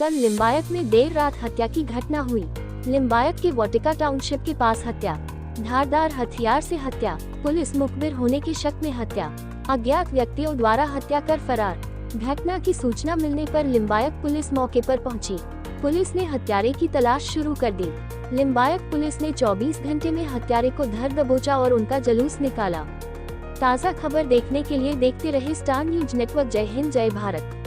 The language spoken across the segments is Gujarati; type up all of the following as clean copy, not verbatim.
कल लिंबायत में देर रात हत्या की घटना हुई। लिंबायत के वाटिका टाउनशिप के पास हत्या, धारदार हथियार से हत्या, पुलिस मुखबिर होने के शक में हत्या, अज्ञात व्यक्तियों द्वारा हत्या कर फरार। घटना की सूचना मिलने पर लिंबायत पुलिस मौके पर पहुंची। पुलिस ने हत्यारे की तलाश शुरू कर दी। लिंबायत पुलिस ने 24 घंटे में हत्यारे को धर दबोचा और उनका जुलूस निकाला। ताज़ा खबर देखने के लिए देखते रहे स्टार न्यूज नेटवर्क। जय हिंद, जय भारत।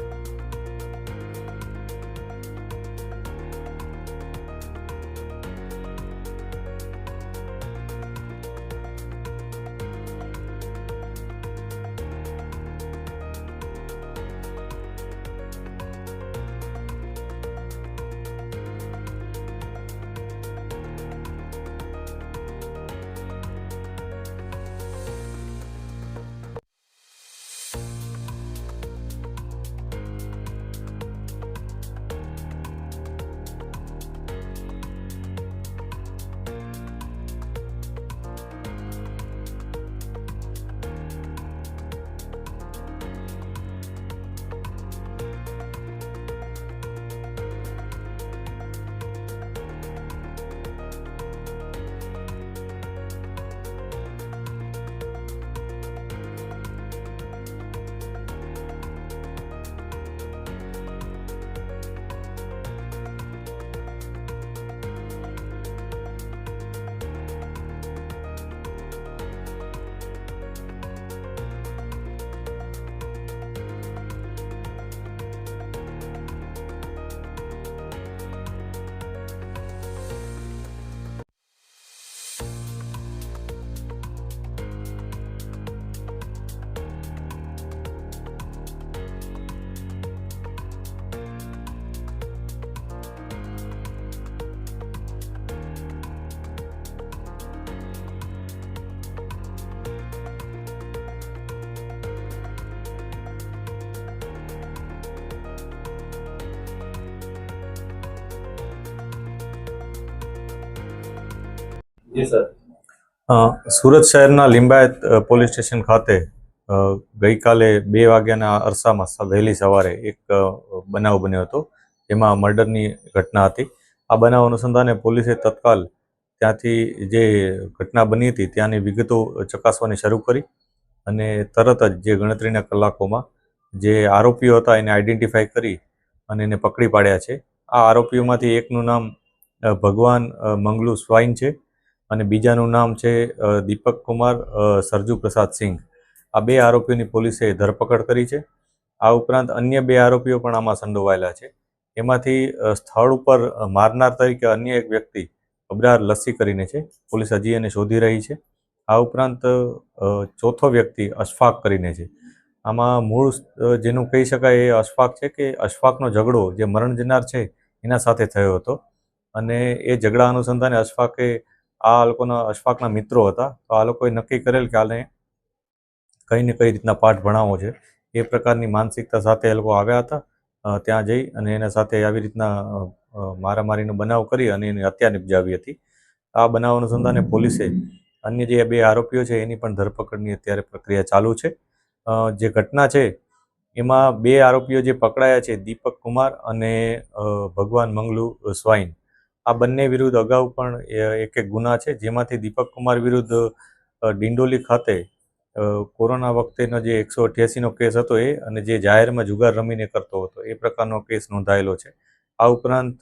જી સર, સુરત શહેરના લિંબાયત પોલીસ સ્ટેશન ખાતે ગઈકાલે 2 વાગ્યાના અરસામાં વહેલી સવારે એક બનાવ બન્યો હતો, જેમાં મર્ડરની ઘટના હતી। આ બનાવ અનુસંધાને પોલીસે તત્કાલ ત્યાંથી જે ઘટના બની હતી ત્યાંની વિગતો ચકાસવાની શરૂ કરી અને તરત જ જે ગણતરીના કલાકોમાં જે આરોપીઓ હતા એને આઈડેન્ટિફાઈ કરી અને એને પકડી પાડ્યા છે। આ આરોપીઓમાંથી એકનું નામ ભગવાન મંગલુ સ્વાઈન છે અને બીજાનું નામ છે દીપક કુમાર સરજુ પ્રસાદ સિંઘ। આ 2 આરોપીઓની પોલીસે ધરપકડ કરી છે। આ ઉપરાંત અન્ય 2 આરોપીઓ પણ આમાં સંડોવાયેલા છે। એમાંથી સ્થળ ઉપર મારનાર તરીકે અન્ય એક વ્યક્તિ અબરાર લસ્સી કરીને છે, પોલીસ હજી એને શોધી રહી છે। આ ઉપરાંત ચોથો વ્યક્તિ અશફાક કરીને છે। આમાં મૂળ જેનું કહી શકાય એ અશફાક છે કે અશફાકનો ઝઘડો જે મરણ જનાર છે એના સાથે થયો હતો અને એ ઝઘડા અનુસંધાને અશફાકના મિત્રો હતા, તો આ લોકોએ નક્કી કરેલ કે આને કઈ ને કઈ રીતના પાઠ ભણાવવો છે। એ પ્રકારની માનસિકતા સાથે એ લોકો આવ્યા હતા। ત્યાં જઈ અને એના સાથે આવી રીતના મારામારીનો બનાવ કરી અને એની હત્યા નિપજાવી હતી। આ બનાવ અનુસંધાને પોલીસે અન્ય જે 2 આરોપીઓ છે એની પણ ધરપકડની અત્યારે પ્રક્રિયા ચાલુ છે। જે ઘટના છે એમાં 2 આરોપીઓ જે પકડાયા છે, દીપક કુમાર અને ભગવાન મંગલુ સ્વાઈન, આ બંને વિરુદ્ધ અગાઉ પણ એક ગુના છે, જેમાંથી દીપક કુમાર વિરુદ્ધ ડિંડોલી ખાતે કોરોના વખતેનો જે 188નો કેસ હતો એ અને જે જાહેરમાં જુગાર રમીને કરતો હતો એ પ્રકારનો કેસ નોંધાયેલો છે। આ ઉપરાંત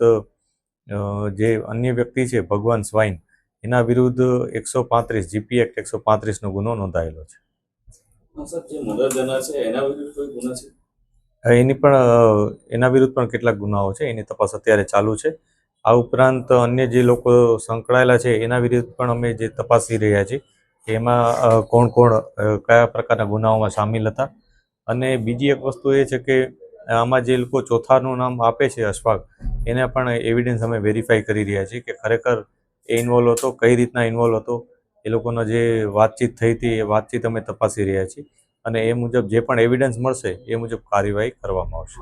જે અન્ય વ્યક્તિ છે ભગવાન સ્વાઈન, એના વિરુદ્ધ 135 જીપી એક્ટ 135નો ગુનો નોંધાયેલો છે। એના વિરુદ્ધ પણ કેટલાક ગુનાઓ છે, એની તપાસ અત્યારે ચાલુ છે। આ ઉપરાંત અન્ય જે લોકો સંકળાયેલા છે એના વિરુદ્ધ પણ અમે જે તપાસી રહ્યા છીએ એમાં કોણ કયા પ્રકારના ગુનાઓમાં સામેલ હતા। અને બીજી એક વસ્તુ એ છે કે આમાં જે લોકો ચોથાનું નામ આપે છે અશફાક, એને પણ એવિડન્સ અમે વેરીફાઈ કરી રહ્યા છીએ કે ખરેખર એ ઇન્વોલ્વ હતો, કઈ રીતના ઇન્વોલ્વ હતો, એ લોકોનો જે વાતચીત થઈ હતી એ વાતચીત અમે તપાસી રહ્યા છીએ અને એ મુજબ જે પણ એવિડન્સ મળશે એ મુજબ કાર્યવાહી કરવામાં આવશે।